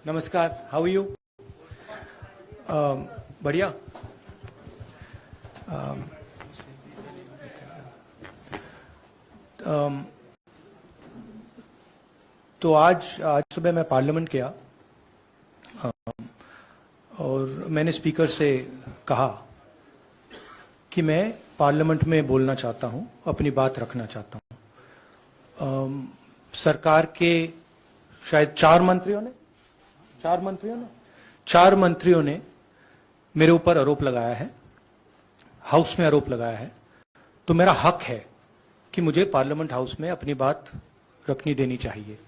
नमस्कार, how are you? बढ़िया। तो आज सुबह मैं पार्लियामेंट गया और मैंने स्पीकर से कहा कि मैं पार्लियामेंट में बोलना चाहता हूं, अपनी बात रखना चाहता हूं। सरकार के शायद चार मंत्रियों ने मेरे ऊपर आरोप लगाया है, हाउस में आरोप लगाया है, तो मेरा हक है कि मुझे पार्लियामेंट हाउस में अपनी बात रखनी देनी चाहिए।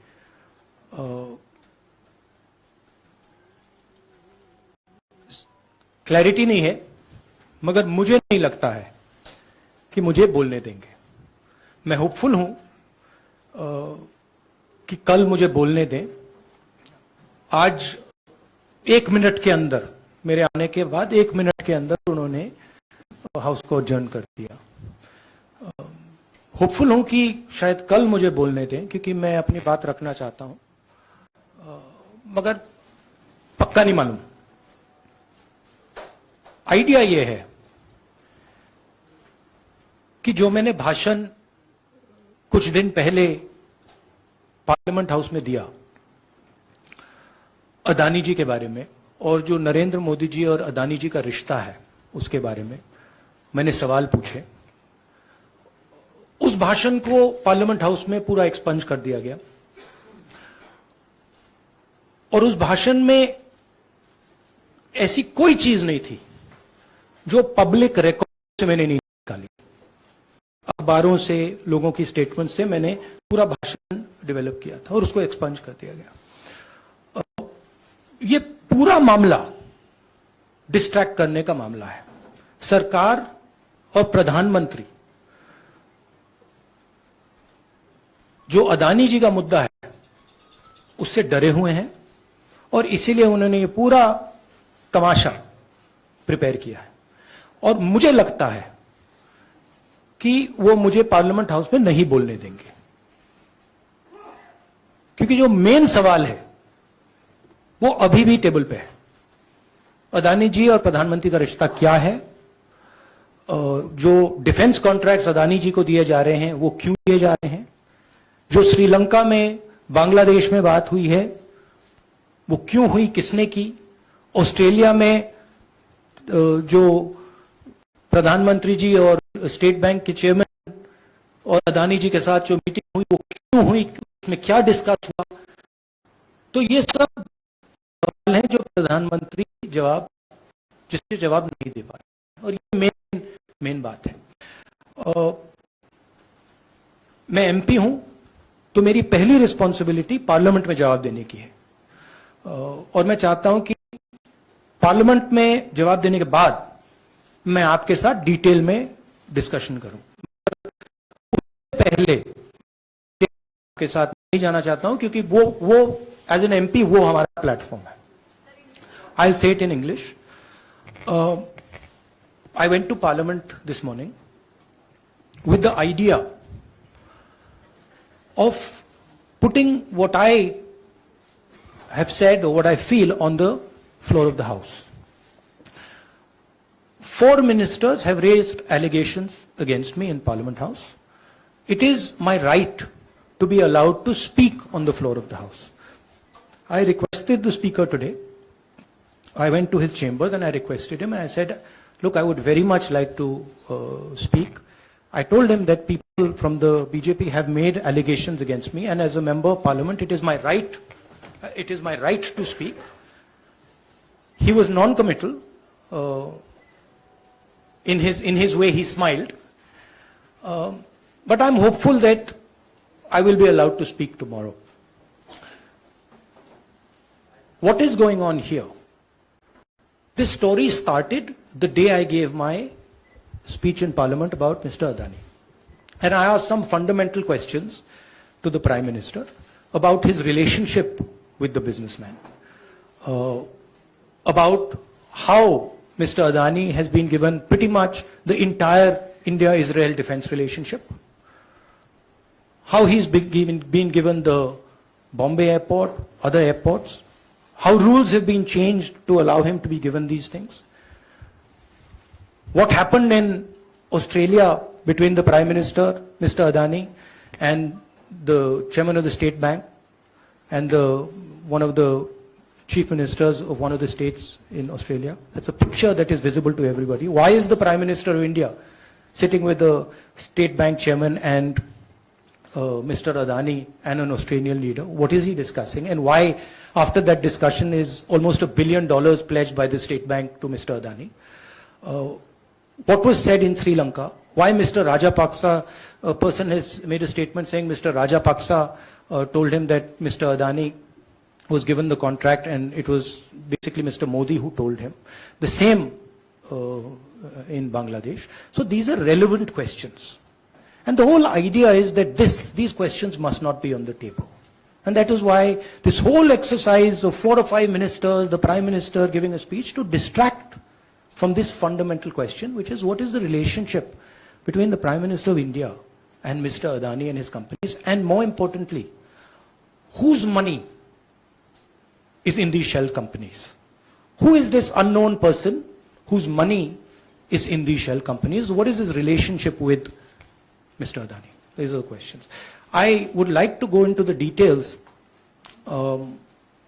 क्लैरिटी नहीं है, मगर मुझे नहीं लगता है कि मुझे बोलने देंगे। मैं होपफुल हूं कि कल मुझे बोलने दें। आज 1 मिनट के अंदर, मेरे आने के बाद 1 मिनट के अंदर उन्होंने हाउस को अडजर्न कर दिया। होपफुल हूं कि शायद कल मुझे बोलने दें, क्योंकि मैं अपनी बात रखना चाहता हूं, मगर पक्का नहीं मालूम। आइडिया यह है कि जो मैंने भाषण कुछ दिन पहले पार्लियामेंट हाउस में दिया अदानी जी के बारे में, और जो नरेंद्र मोदी जी और अदानी जी का रिश्ता है उसके बारे में मैंने सवाल पूछे। उस भाषण को पार्लियामेंट हाउस में पूरा एक्सपंज कर दिया गया और उस भाषण में ऐसी कोई चीज नहीं थी जो पब्लिक रिकॉर्ड से मैंने नहीं निकाली। अखबारों से, लोगों की स्टेटमेंट से मैंने पूरा भाषण डेवलप किया था और उसको एक्सपंज कर दिया गया। ये पूरा मामला डिस्ट्रैक्ट करने का मामला है। सरकार और प्रधानमंत्री जो अदानी जी का मुद्दा है उससे डरे हुए हैं और इसीलिए उन्होंने ये पूरा तमाशा प्रिपेयर किया है। और मुझे लगता है कि वो मुझे पार्लियामेंट हाउस में नहीं बोलने देंगे, क्योंकि जो मेन सवाल है वो अभी भी टेबल पे है। अदानी जी और प्रधानमंत्री का रिश्ता क्या है? जो डिफेंस कॉन्ट्रैक्ट्स अदानी जी को दिए जा रहे हैं वो क्यों दिए जा रहे हैं? जो श्रीलंका में, बांग्लादेश में बात हुई है वो क्यों हुई, किसने की? ऑस्ट्रेलिया में जो प्रधानमंत्री जी और स्टेट बैंक के चेयरमैन और अदानी जी के साथ जो मीटिंग हुई वो क्यों हुई, उसमें क्या डिस्कस हुआ? तो ये सब सवाल हैं जो प्रधानमंत्री जिससे जवाब नहीं दे पाए, और ये मेन बात है। मैं एमपी हूं तो मेरी पहली रिस्पॉन्सिबिलिटी पार्लियामेंट में जवाब देने की है, और मैं चाहता हूं कि पार्लियामेंट में जवाब देने के बाद मैं आपके साथ डिटेल में डिस्कशन करूं। पहले के साथ नहीं जाना चाहता हूं, क्योंकि वो एज एन एमपी वो हमारा प्लेटफॉर्म है। I'll say it in English. I went to Parliament this morning with the idea of putting what I have said or what I feel on the floor of the House. 4 ministers have raised allegations against me in Parliament House. It is my right to be allowed to speak on the floor of the House. I requested the Speaker today. I went to his chambers and I requested him and I said, look, I would very much like to speak. I told him that people from the BJP have made allegations against me, and as a member of parliament, it is my right to speak. He was non-committal. In his way, he smiled. But I'm hopeful that I will be allowed to speak tomorrow. What is going on here? This story started the day I gave my speech in Parliament about Mr. Adani. And I asked some fundamental questions to the Prime Minister about his relationship with the businessman, about how Mr. Adani has been given pretty much the entire India-Israel defense relationship, how he's been given the Bombay airport, other airports, how rules have been changed to allow him to be given these things. What happened in Australia between the Prime Minister, Mr. Adani, and the Chairman of the State Bank, and one of the Chief Ministers of one of the states in Australia. That's a picture that is visible to everybody. Why is the Prime Minister of India sitting with the State Bank Chairman and Mr. Adani and an Australian leader? What is he discussing? And why, after that discussion, is almost $1 billion pledged by the State Bank to Mr. Adani? What was said in Sri Lanka? Why Mr. Rajapaksa, a person has made a statement saying Mr. Rajapaksa told him that Mr. Adani was given the contract and it was basically Mr. Modi who told him. The same in Bangladesh. So these are relevant questions. And the whole idea is that these questions must not be on the table. And that is why this whole exercise of 4 or 5 ministers, the Prime Minister giving a speech to distract from this fundamental question, which is what is the relationship between the Prime Minister of India and Mr. Adani and his companies, and more importantly, whose money is in these shell companies? Who is this unknown person whose money is in these shell companies? What is his relationship with Mr. Adani? These are the questions. I would like to go into the details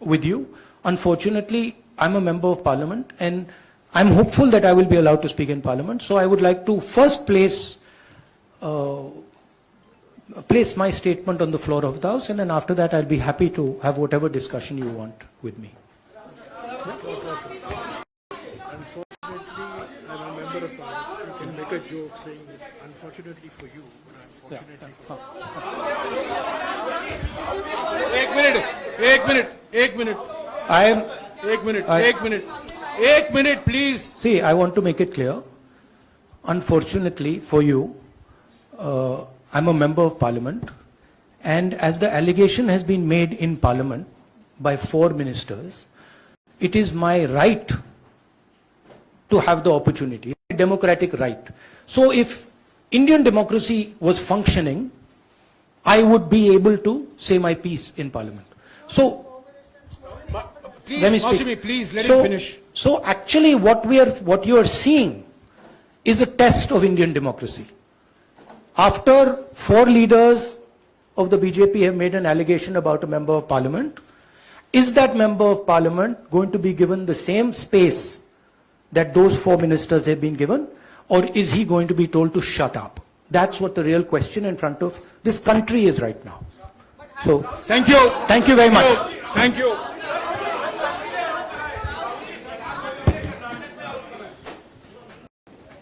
with you. Unfortunately, I'm a member of Parliament and I'm hopeful that I will be allowed to speak in Parliament. So I would like to first place my statement on the floor of the House, and then after that I'll be happy to have whatever discussion you want with me. Unfortunately, I'm a member of Parliament. You can make a joke saying this, unfortunately for you, but unfortunately for एक minute I am. एक minute please. See, I want to make it clear. Unfortunately for you, I'm a member of Parliament, and as the allegation has been made in Parliament by 4 ministers, it is my right to have the opportunity, a democratic right. So if Indian democracy was functioning, I would be able to say my piece in Parliament. So, Please, let me speak. Mashimi, please let him finish. So actually what you are seeing is a test of Indian democracy. After 4 leaders of the BJP have made an allegation about a member of Parliament, is that member of Parliament going to be given the same space that those 4 ministers have been given, or is he going to be told to shut up? That's what the real question in front of this country is right now. So, Thank you. Thank you very much. Thank you.